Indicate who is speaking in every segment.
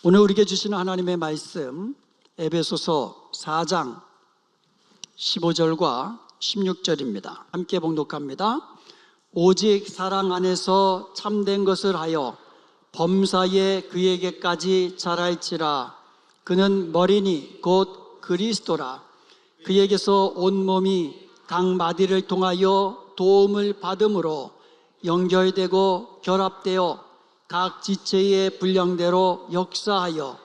Speaker 1: 오늘 우리에게 주시는 하나님의 말씀 에베소서 4장 15절과 16절입니다. 함께 봉독합니다. 오직 사랑 안에서 참된 것을 하여 범사에 그에게까지 자랄지라. 그는 머리니 곧 그리스도라. 그에게서 온몸이 각 마디를 통하여 도움을 받음으로 연결되고 결합되어 각 지체의 분량대로 역사하여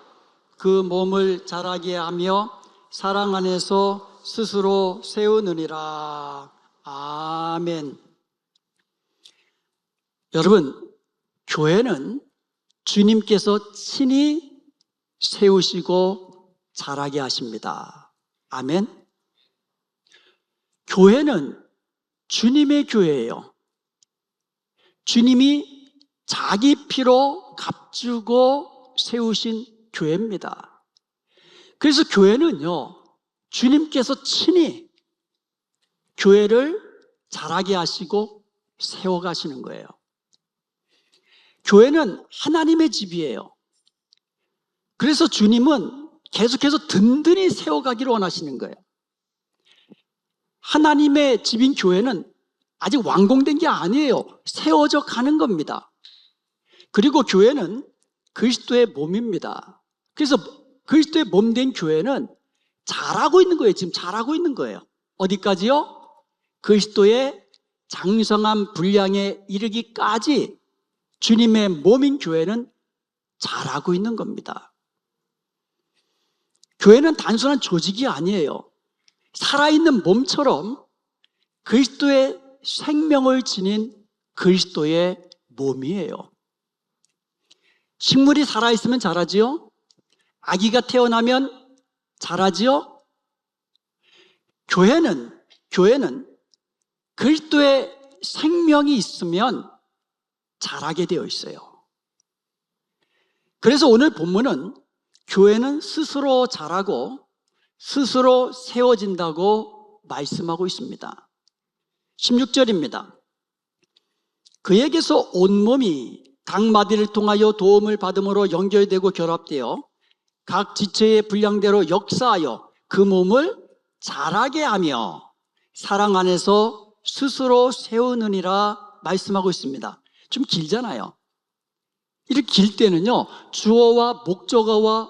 Speaker 1: 그 몸을 자라게 하며 사랑 안에서 스스로 세우느니라. 아멘. 여러분, 교회는 주님께서 친히 세우시고 자라게 하십니다. 아멘. 교회는 주님의 교회예요. 주님이 자기 피로 값주고 세우신 교회입니다. 그래서 교회는요, 주님께서 친히 교회를 자라게 하시고 세워가시는 거예요. 교회는 하나님의 집이에요. 그래서 주님은 계속해서 든든히 세워가기를 원하시는 거예요. 하나님의 집인 교회는 아직 완공된 게 아니에요. 세워져 가는 겁니다. 그리고 교회는 그리스도의 몸입니다. 그래서 그리스도의 몸 된 교회는 자라고 있는 거예요. 지금 자라고 있는 거예요. 어디까지요? 그리스도의 장성한 분량에 이르기까지 주님의 몸인 교회는 자라고 있는 겁니다. 교회는 단순한 조직이 아니에요. 살아있는 몸처럼 그리스도의 생명을 지닌 그리스도의 몸이에요. 식물이 살아있으면 자라지요? 아기가 태어나면 자라지요? 교회는 그리스도의 생명이 있으면 자라게 되어 있어요. 그래서 오늘 본문은 교회는 스스로 자라고 스스로 세워진다고 말씀하고 있습니다. 16절입니다. 그에게서 온몸이 각 마디를 통하여 도움을 받음으로 연결되고 결합되어 각 지체의 분량대로 역사하여 그 몸을 자라게 하며 사랑 안에서 스스로 세우느니라 말씀하고 있습니다. 좀 길잖아요. 이렇게 길 때는요, 주어와 목적어와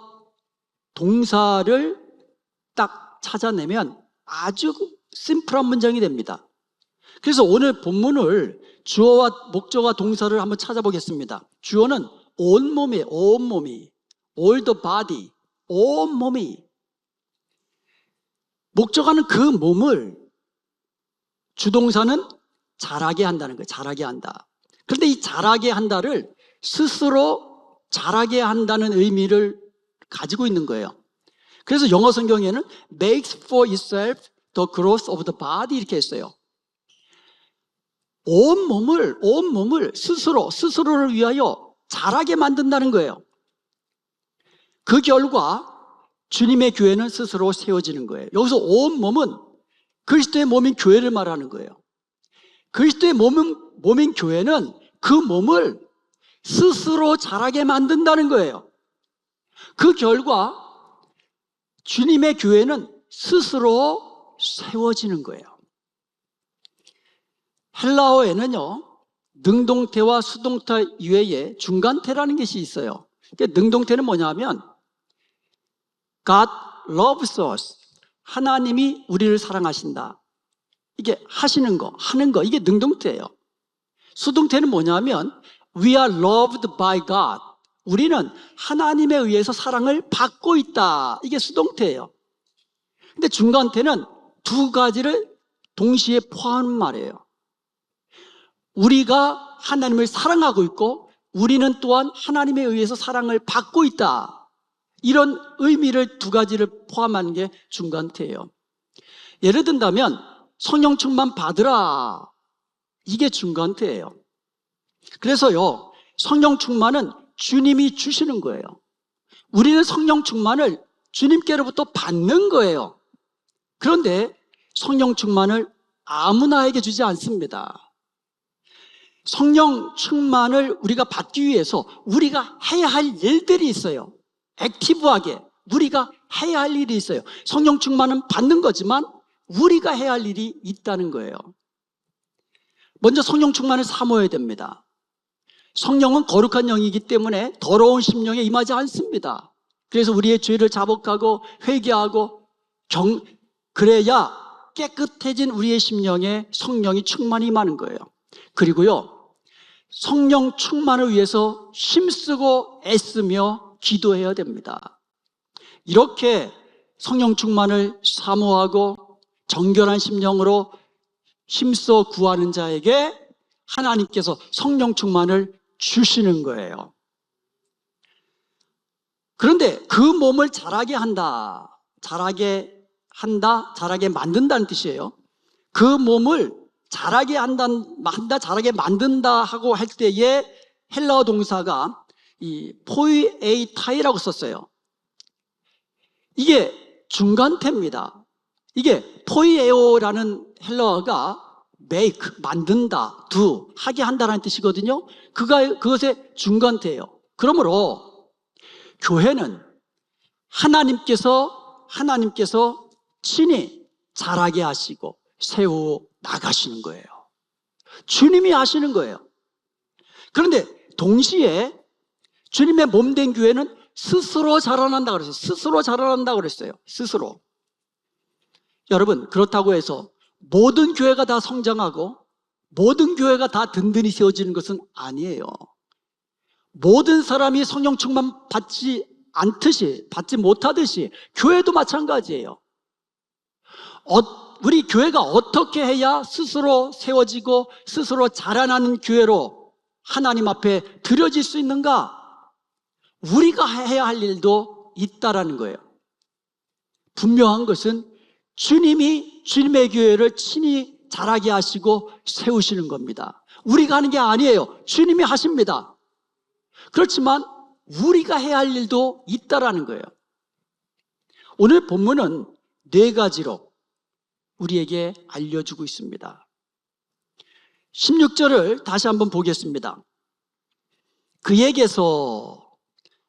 Speaker 1: 동사를 딱 찾아내면 아주 심플한 문장이 됩니다. 그래서 오늘 본문을 주어와 목적어와 동사를 한번 찾아보겠습니다. 주어는 온몸이에요. 온몸이. all the body. 온몸이. 목적어는 그 몸을, 주동사는 자라게 한다는 거예요. 자라게 한다. 그런데 이 자라게 한다를 스스로 자라게 한다는 의미를 가지고 있는 거예요. 그래서 영어 성경에는 makes for itself the growth of the body 이렇게 했어요. 온 몸을 스스로를 위하여 자라게 만든다는 거예요. 그 결과 주님의 교회는 스스로 세워지는 거예요. 여기서 온 몸은 그리스도의 몸인 교회를 말하는 거예요. 그리스도의 몸인 교회는 그 몸을 스스로 자라게 만든다는 거예요. 그 결과 주님의 교회는 스스로 세워지는 거예요. 헬라어에는요, 능동태와 수동태 이외에 중간태라는 것이 있어요. 그러니까 능동태는 뭐냐면 God loves us. 하나님이 우리를 사랑하신다. 이게 하시는 거, 하는 거, 이게 능동태예요. 수동태는 뭐냐면 We are loved by God. 우리는 하나님에 의해서 사랑을 받고 있다. 이게 수동태예요. 근데 중간태는 두 가지를 동시에 포함한 말이에요. 우리가 하나님을 사랑하고 있고 우리는 또한 하나님에 의해서 사랑을 받고 있다. 이런 의미를 두 가지를 포함한 게 중간태예요. 예를 든다면 성령 충만 받으라. 이게 중간태예요. 그래서요, 성령 충만은 주님이 주시는 거예요. 우리는 성령 충만을 주님께로부터 받는 거예요. 그런데 성령 충만을 아무나에게 주지 않습니다. 성령 충만을 우리가 받기 위해서 우리가 해야 할 일들이 있어요. 액티브하게 우리가 해야 할 일이 있어요. 성령 충만은 받는 거지만 우리가 해야 할 일이 있다는 거예요. 먼저 성령 충만을 사모해야 됩니다. 성령은 거룩한 영이기 때문에 더러운 심령에 임하지 않습니다. 그래서 우리의 죄를 자복하고 회개하고 그래야 깨끗해진 우리의 심령에 성령이 충만히 임하는 거예요. 그리고요, 성령 충만을 위해서 힘쓰고 애쓰며 기도해야 됩니다. 이렇게 성령 충만을 사모하고 정결한 심령으로 힘써 구하는 자에게 하나님께서 성령 충만을 주시는 거예요. 그런데 그 몸을 자라게 한다. 자라게 만든다는 뜻이에요. 그 몸을 자라게 한다, 자라게 만든다 하고 할 때에 헬라어 동사가 이 포이에이타이라고 썼어요. 이게 중간태입니다. 이게 포이에오라는 헬라어가 make, 만든다, do, 하게 한다라는 뜻이거든요. 그것의 중간태예요. 그러므로 교회는 하나님께서 친히 자라게 하시고 세워 나가시는 거예요. 주님이 하시는 거예요. 그런데 동시에 주님의 몸된 교회는 스스로 자라난다 그랬어요. 스스로. 여러분, 그렇다고 해서 모든 교회가 다 성장하고 모든 교회가 다 든든히 세워지는 것은 아니에요. 모든 사람이 성령 충만 받지 못하듯이 교회도 마찬가지예요. 우리 교회가 어떻게 해야 스스로 세워지고 스스로 자라나는 교회로 하나님 앞에 드려질 수 있는가? 우리가 해야 할 일도 있다라는 거예요. 분명한 것은 주님이 주님의 교회를 친히 자라게 하시고 세우시는 겁니다. 우리가 하는 게 아니에요. 주님이 하십니다. 그렇지만 우리가 해야 할 일도 있다라는 거예요. 오늘 본문은 4가지로 우리에게 알려주고 있습니다. 16절을 다시 한번 보겠습니다. 그에게서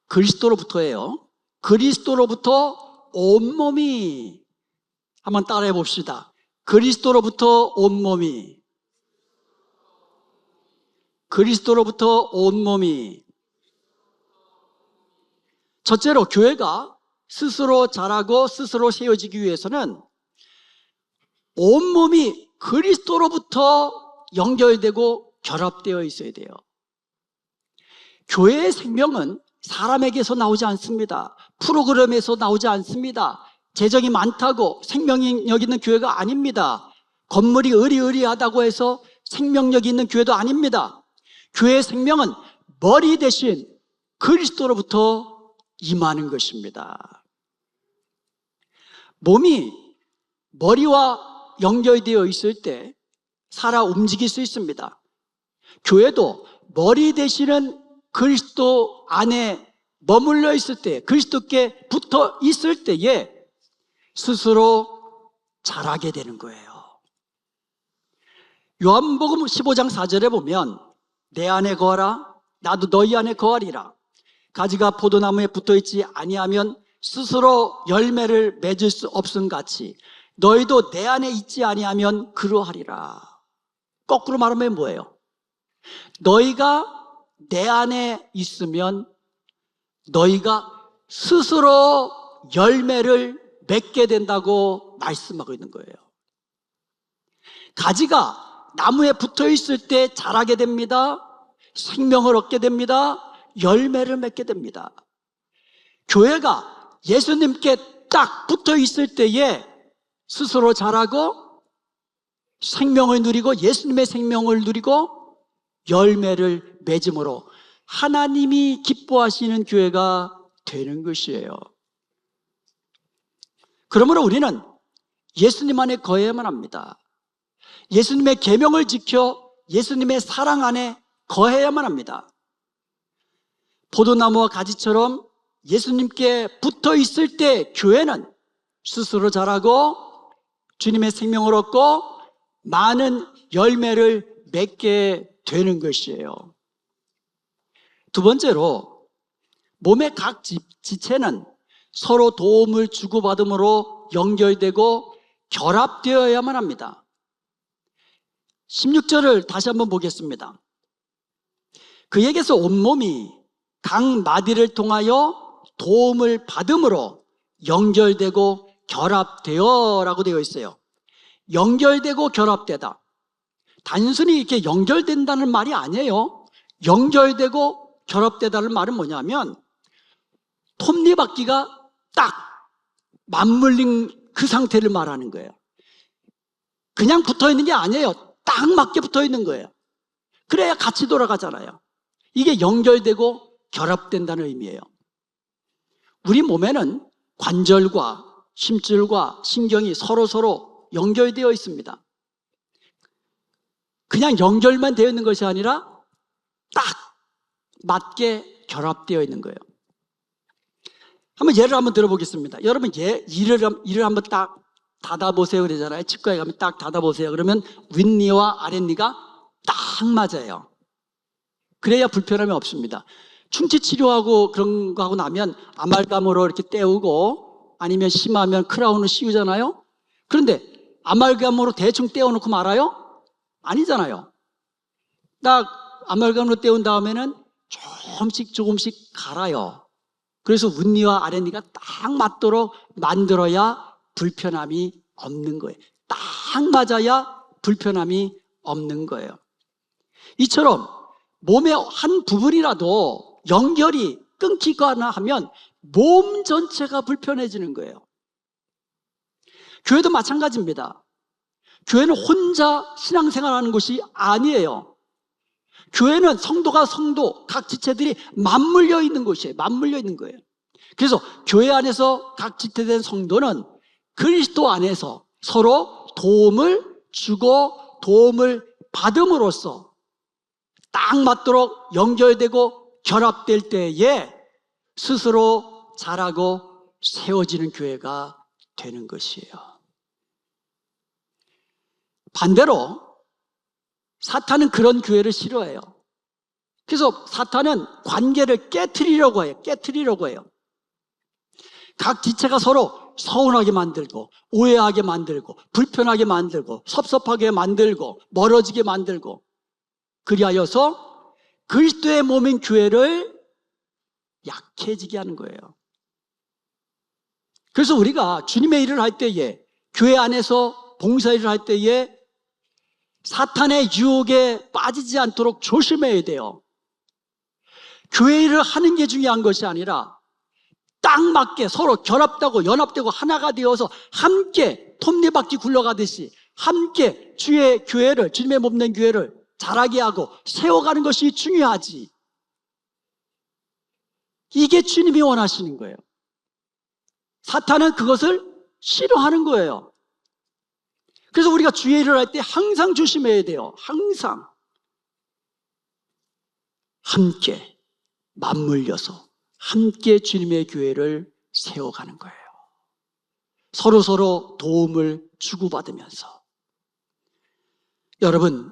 Speaker 1: 그리스도로부터예요. 그리스도로부터 온몸이, 한번 따라해 봅시다. 그리스도로부터 온몸이, 첫째로 교회가 스스로 자라고 스스로 세워지기 위해서는 온몸이 그리스도로부터 연결되고 결합되어 있어야 돼요. 교회의 생명은 사람에게서 나오지 않습니다. 프로그램에서 나오지 않습니다. 재정이 많다고 생명력 있는 교회가 아닙니다. 건물이 으리으리하다고 해서 생명력이 있는 교회도 아닙니다. 교회의 생명은 머리 대신 그리스도로부터 임하는 것입니다. 몸이 머리와 연결되어 있을 때 살아 움직일 수 있습니다. 교회도 머리 되시는 그리스도 안에 머물러 있을 때, 그리스도께 붙어 있을 때에 스스로 자라게 되는 거예요. 요한복음 15장 4절에 보면 내 안에 거하라, 나도 너희 안에 거하리라. 가지가 포도나무에 붙어있지 아니하면 스스로 열매를 맺을 수 없음 같이 너희도 내 안에 있지 아니하면 그러하리라. 거꾸로 말하면 뭐예요? 너희가 내 안에 있으면 너희가 스스로 열매를 맺게 된다고 말씀하고 있는 거예요. 가지가 나무에 붙어 있을 때 자라게 됩니다. 생명을 얻게 됩니다. 열매를 맺게 됩니다. 교회가 예수님께 딱 붙어 있을 때에 스스로 자라고 생명을 누리고 예수님의 생명을 누리고 열매를 맺음으로 하나님이 기뻐하시는 교회가 되는 것이에요. 그러므로 우리는 예수님 안에 거해야만 합니다. 예수님의 계명을 지켜 예수님의 사랑 안에 거해야만 합니다. 포도나무와 가지처럼 예수님께 붙어 있을 때 교회는 스스로 자라고 주님의 생명을 얻고 많은 열매를 맺게 되는 것이에요. 두 번째로 몸의 각 지체는 서로 도움을 주고받음으로 연결되고 결합되어야만 합니다. 16절을 다시 한번 보겠습니다. 그에게서 온몸이 각 마디를 통하여 도움을 받음으로 연결되고 결합되어 라고 되어 있어요. 연결되고 결합되다. 단순히 이렇게 연결된다는 말이 아니에요. 연결되고 결합되다는 말은 뭐냐면 톱니바퀴가 딱 맞물린 그 상태를 말하는 거예요. 그냥 붙어 있는 게 아니에요. 딱 맞게 붙어 있는 거예요. 그래야 같이 돌아가잖아요. 이게 연결되고 결합된다는 의미예요. 우리 몸에는 관절과 심줄과 신경이 서로 연결되어 있습니다. 그냥 연결만 되어 있는 것이 아니라 딱 맞게 결합되어 있는 거예요. 한번 예를 한번 들어보겠습니다. 여러분 이를 한번 딱 닫아보세요 그러잖아요. 치과에 가면 딱 닫아보세요. 그러면 윗니와 아랫니가 딱 맞아요. 그래야 불편함이 없습니다. 충치 치료하고 그런 거 하고 나면 아말감으로 이렇게 떼우고 아니면 심하면 크라운을 씌우잖아요. 그런데 아말감으로 대충 떼어놓고 말아요? 아니잖아요. 딱 아말감으로 떼운 다음에는 조금씩 갈아요. 그래서 윗니와 아랫니가 딱 맞도록 만들어야 불편함이 없는 거예요. 딱 맞아야 불편함이 없는 거예요. 이처럼 몸의 한 부분이라도 연결이 끊기거나 하면 몸 전체가 불편해지는 거예요. 교회도 마찬가지입니다. 교회는 혼자 신앙생활하는 것이 아니에요. 교회는 성도가 성도, 각 지체들이 맞물려 있는 곳이에요. 맞물려 있는 거예요. 그래서 교회 안에서 각 지체된 성도는 그리스도 안에서 서로 도움을 주고 도움을 받음으로써 딱 맞도록 연결되고 결합될 때에 스스로 자라고 세워지는 교회가 되는 것이에요. 반대로 사탄은 그런 교회를 싫어해요. 그래서 사탄은 관계를 깨트리려고 해요. 각 지체가 서로 서운하게 만들고 오해하게 만들고 불편하게 만들고 섭섭하게 만들고 멀어지게 만들고 그리하여서 그리스도의 몸인 교회를 약해지게 하는 거예요. 그래서 우리가 주님의 일을 할 때에 교회 안에서 봉사일을 할 때에 사탄의 유혹에 빠지지 않도록 조심해야 돼요. 교회 일을 하는 게 중요한 것이 아니라 딱 맞게 서로 결합되고 연합되고 하나가 되어서 함께 톱니바퀴 굴러가듯이 함께 주의 교회를, 주님의 몸된 교회를 자라게 하고 세워가는 것이 중요하지. 이게 주님이 원하시는 거예요. 사탄은 그것을 싫어하는 거예요. 그래서 우리가 주의 일을 할 때 항상 조심해야 돼요. 항상 함께 맞물려서 함께 주님의 교회를 세워가는 거예요. 서로 도움을 주고받으면서. 여러분,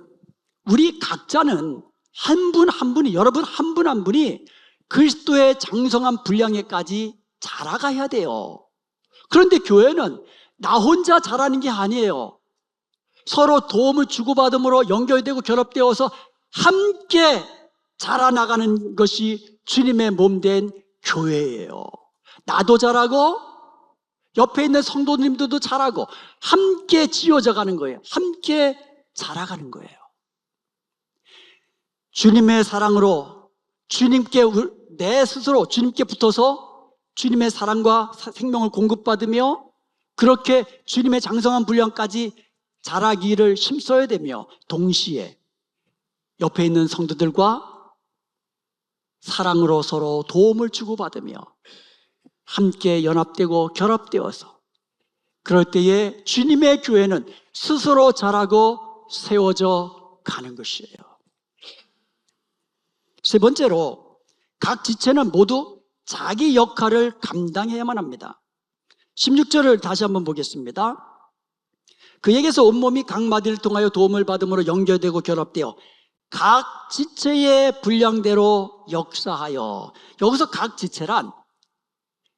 Speaker 1: 우리 각자는 한 분 한 분이, 여러분 한 분 한 분이 그리스도의 장성한 분량에까지 자라가야 돼요. 그런데 교회는 나 혼자 자라는 게 아니에요. 서로 도움을 주고받음으로 연결되고 결합되어서 함께 자라나가는 것이 주님의 몸된 교회예요. 나도 자라고 옆에 있는 성도님들도 자라고 함께 지어져 가는 거예요. 함께 자라가는 거예요. 주님의 사랑으로 주님께 내 스스로 주님께 붙어서 주님의 사랑과 생명을 공급받으며 그렇게 주님의 장성한 분량까지 자라기를 힘써야 되며 동시에 옆에 있는 성도들과 사랑으로 서로 도움을 주고받으며 함께 연합되고 결합되어서 그럴 때에 주님의 교회는 스스로 자라고 세워져 가는 것이에요. 세 번째로 각 지체는 모두 자기 역할을 감당해야만 합니다. 16절을 다시 한번 보겠습니다. 그에게서 온몸이 각 마디를 통하여 도움을 받음으로 연결되고 결합되어 각 지체의 분량대로 역사하여. 여기서 각 지체란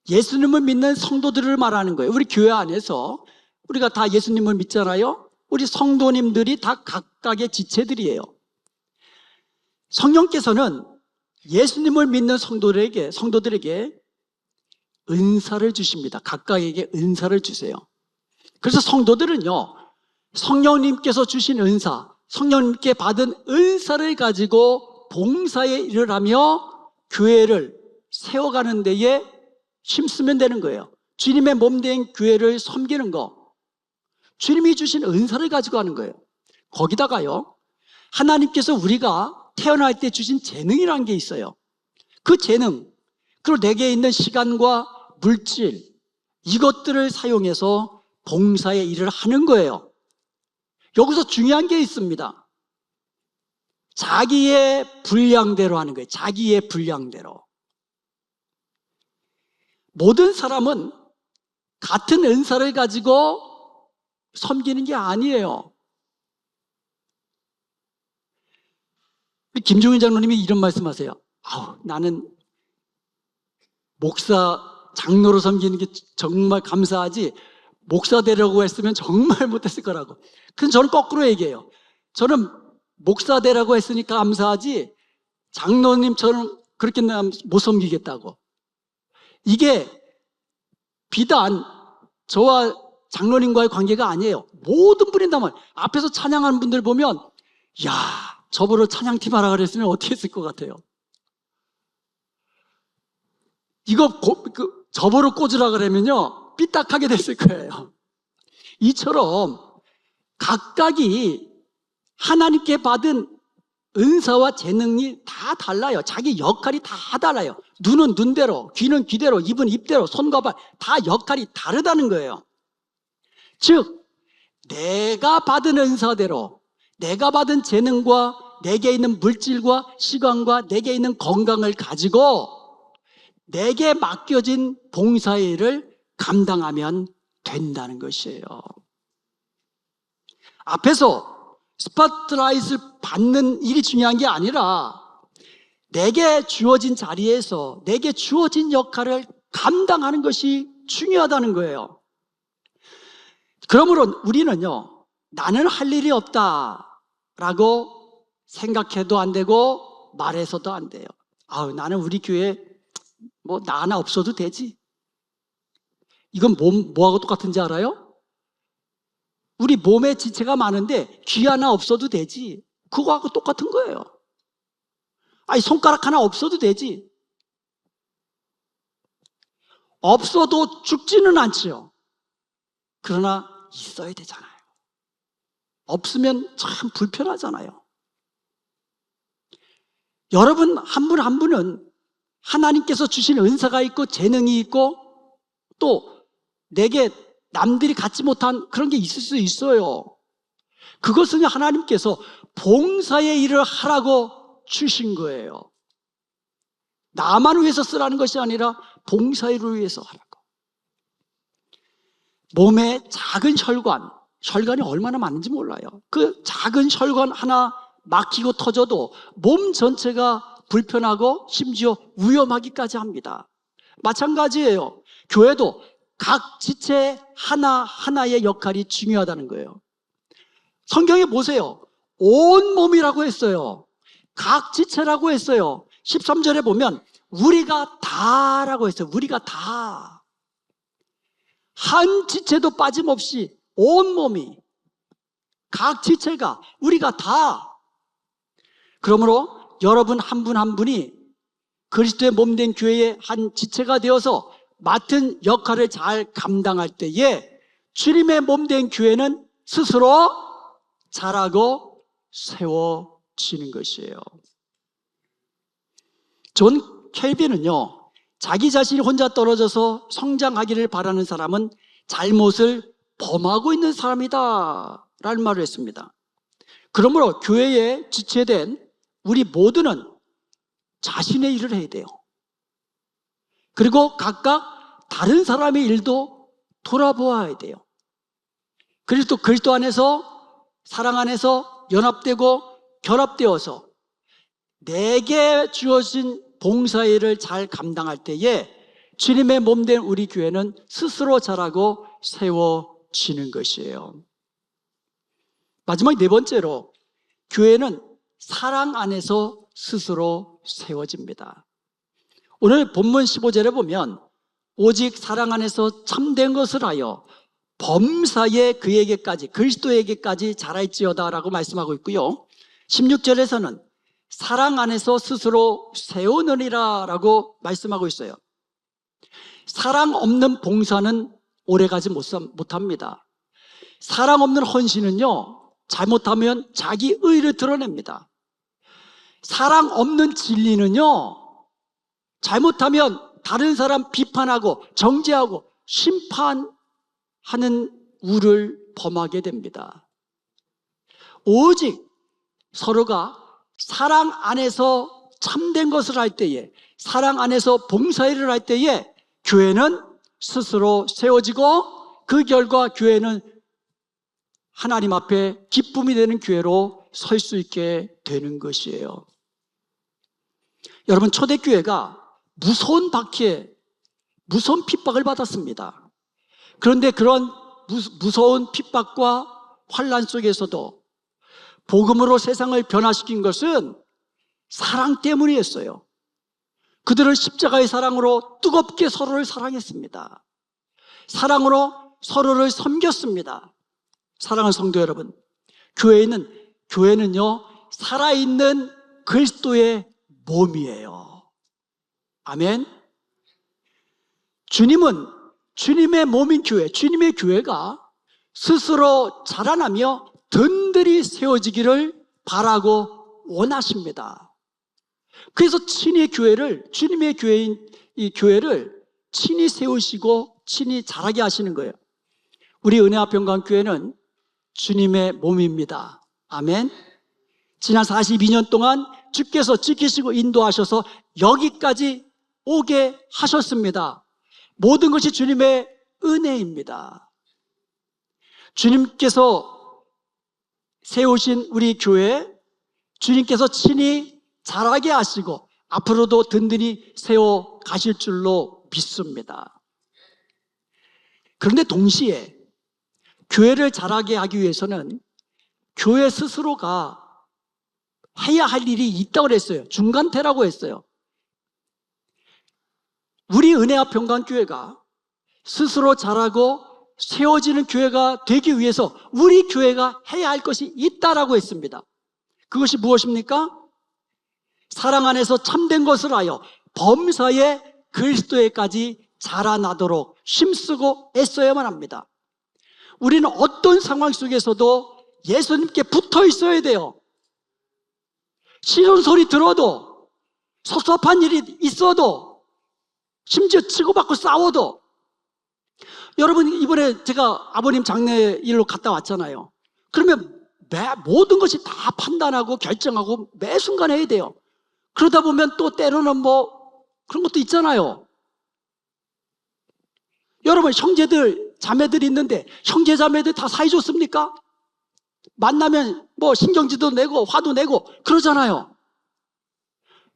Speaker 1: 예수님을 믿는 성도들을 말하는 거예요. 우리 교회 안에서 우리가 다 예수님을 믿잖아요. 우리 성도님들이 다 각각의 지체들이에요. 성령께서는 예수님을 믿는 성도들에게 은사를 주십니다. 각각에게 은사를 주세요. 그래서 성도들은요, 성령님께서 주신 은사, 성령님께 받은 은사를 가지고 봉사에 일을 하며 교회를 세워가는 데에 힘쓰면 되는 거예요. 주님의 몸된 교회를 섬기는 거, 주님이 주신 은사를 가지고 하는 거예요. 거기다가요, 하나님께서 우리가 태어날 때 주신 재능이라는 게 있어요. 그 재능, 그리고 내게 있는 시간과 물질, 이것들을 사용해서 봉사의 일을 하는 거예요. 여기서 중요한 게 있습니다. 자기의 분량대로 하는 거예요. 자기의 분량대로. 모든 사람은 같은 은사를 가지고 섬기는 게 아니에요. 김종인 장로님이 이런 말씀하세요. 나는 목사, 장로로 섬기는 게 정말 감사하지 목사 되려고 했으면 정말 못했을 거라고. 근데 저는 거꾸로 얘기해요. 저는 목사 되라고 했으니까 감사하지 장로님처럼 그렇게 못 섬기겠다고. 이게 비단 저와 장로님과의 관계가 아니에요. 모든 분이 다 앞에서 찬양하는 분들 보면 저보러 찬양팀 하라 그랬으면 어떻게 했을 것 같아요? 이거 저보러 꽂으라 그러면요 삐딱하게 됐을 거예요. 이처럼 각각이 하나님께 받은 은사와 재능이 다 달라요. 자기 역할이 다 달라요. 눈은 눈대로, 귀는 귀대로, 입은 입대로, 손과 발 다 역할이 다르다는 거예요. 즉 내가 받은 은사대로, 내가 받은 재능과 내게 있는 물질과 시간과 내게 있는 건강을 가지고 내게 맡겨진 봉사의 일을 감당하면 된다는 것이에요. 앞에서 스포트라이트를 받는 일이 중요한 게 아니라 내게 주어진 자리에서 내게 주어진 역할을 감당하는 것이 중요하다는 거예요. 그러므로 우리는요, 나는 할 일이 없다라고 생각해도 안 되고 말해서도 안 돼요. 나는 우리 교회 나 하나 없어도 되지. 이건 뭐하고 똑같은지 알아요? 우리 몸에 지체가 많은데 귀 하나 없어도 되지. 그거하고 똑같은 거예요. 손가락 하나 없어도 되지. 없어도 죽지는 않지요. 그러나 있어야 되잖아요. 없으면 참 불편하잖아요. 여러분 한 분 한 분은 하나님께서 주신 은사가 있고 재능이 있고 또 내게 남들이 갖지 못한 그런 게 있을 수 있어요. 그것은 하나님께서 봉사의 일을 하라고 주신 거예요. 나만 위해서 쓰라는 것이 아니라 봉사의 일을 위해서 하라고. 몸에 작은 혈관이 얼마나 많은지 몰라요. 그 작은 혈관 하나 막히고 터져도 몸 전체가 불편하고 심지어 위험하기까지 합니다. 마찬가지예요. 교회도 각 지체 하나하나의 역할이 중요하다는 거예요. 성경에 보세요. 온 몸이라고 했어요. 각 지체라고 했어요. 13절에 보면 우리가 다라고 했어요. 우리가 다. 한 지체도 빠짐없이 온 몸이, 각 지체가, 우리가 다. 그러므로 여러분 한 분 한 분이 그리스도의 몸된 교회의 한 지체가 되어서 맡은 역할을 잘 감당할 때에 주님의 몸된 교회는 스스로 자라고 세워지는 것이에요. 존 켈빈은요, 자기 자신이 혼자 떨어져서 성장하기를 바라는 사람은 잘못을 범하고 있는 사람이다 라는 말을 했습니다. 그러므로 교회에 지체된 우리 모두는 자신의 일을 해야 돼요. 그리고 각각 다른 사람의 일도 돌아보아야 돼요. 그리고 또 그리스도 안에서, 사랑 안에서 연합되고 결합되어서 내게 주어진 봉사일을 잘 감당할 때에 주님의 몸된 우리 교회는 스스로 자라고 세워지는 것이에요. 마지막 네 번째로, 교회는 사랑 안에서 스스로 세워집니다. 오늘 본문 15절에 보면 오직 사랑 안에서 참된 것을 하여 범사에 그에게까지, 그리스도에게까지 자랄지어다 라고 말씀하고 있고요, 16절에서는 사랑 안에서 스스로 세우느니라 라고 말씀하고 있어요. 사랑 없는 봉사는 오래가지 못합니다. 사랑 없는 헌신은요, 잘못하면 자기 의를 드러냅니다. 사랑 없는 진리는요, 잘못하면 다른 사람 비판하고 정죄하고 심판하는 우를 범하게 됩니다. 오직 서로가 사랑 안에서 참된 것을 할 때에, 사랑 안에서 봉사일을 할 때에 교회는 스스로 세워지고, 그 결과 교회는 하나님 앞에 기쁨이 되는 교회로 설 수 있게 되는 것이에요. 여러분, 초대교회가 무서운 박해, 무서운 핍박을 받았습니다. 그런데 그런 무서운 핍박과 환난 속에서도 복음으로 세상을 변화시킨 것은 사랑 때문이었어요. 그들은 십자가의 사랑으로 뜨겁게 서로를 사랑했습니다. 사랑으로 서로를 섬겼습니다. 사랑하는 성도 여러분, 교회는요, 살아있는 그리스도의 몸이에요. 아멘. 주님은 주님의 몸인 교회, 주님의 교회가 스스로 자라나며 든든히 세워지기를 바라고 원하십니다. 그래서 친히 교회를, 주님의 교회인 이 교회를 친히 세우시고 친히 자라게 하시는 거예요. 우리 은혜화평강교회는 주님의 몸입니다. 아멘. 지난 42년 동안 주께서 지키시고 인도하셔서 여기까지 오게 하셨습니다. 모든 것이 주님의 은혜입니다. 주님께서 세우신 우리 교회, 주님께서 친히 자라게 하시고 앞으로도 든든히 세워 가실 줄로 믿습니다. 그런데 동시에 교회를 자라게 하기 위해서는 교회 스스로가 해야 할 일이 있다고 그랬어요. 중간태라고 했어요. 우리 은혜화평강교회가 스스로 자라고 세워지는 교회가 되기 위해서 우리 교회가 해야 할 것이 있다라고 했습니다. 그것이 무엇입니까? 사랑 안에서 참된 것을 하여 범사에 그리스도에까지 자라나도록 힘쓰고 애써야만 합니다. 우리는 어떤 상황 속에서도 예수님께 붙어 있어야 돼요. 싫은 소리 들어도, 섭섭한 일이 있어도, 심지어 치고받고 싸워도. 여러분, 이번에 제가 아버님 장례일로 갔다 왔잖아요. 그러면 모든 것이 다 판단하고 결정하고 매 순간 해야 돼요. 그러다 보면 또 때로는 그런 것도 있잖아요. 여러분, 형제들, 자매들이 있는데 형제, 자매들 다 사이좋습니까? 만나면 신경질도 내고 화도 내고 그러잖아요.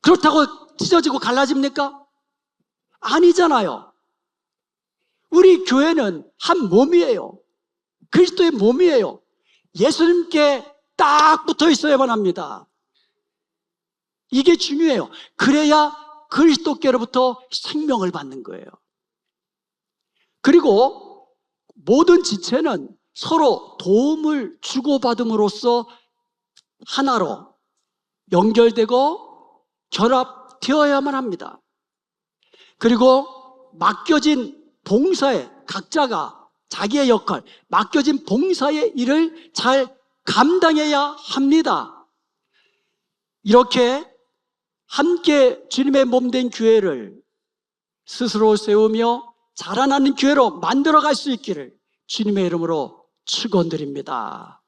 Speaker 1: 그렇다고 찢어지고 갈라집니까? 아니잖아요. 우리 교회는 한 몸이에요. 그리스도의 몸이에요. 예수님께 딱 붙어 있어야만 합니다. 이게 중요해요. 그래야 그리스도께로부터 생명을 받는 거예요. 그리고 모든 지체는 서로 도움을 주고받음으로써 하나로 연결되고 결합되어야만 합니다. 그리고 맡겨진 봉사에 각자가 자기의 역할, 맡겨진 봉사의 일을 잘 감당해야 합니다. 이렇게 함께 주님의 몸된 교회를 스스로 세우며 자라나는 교회로 만들어갈 수 있기를 주님의 이름으로 축원드립니다.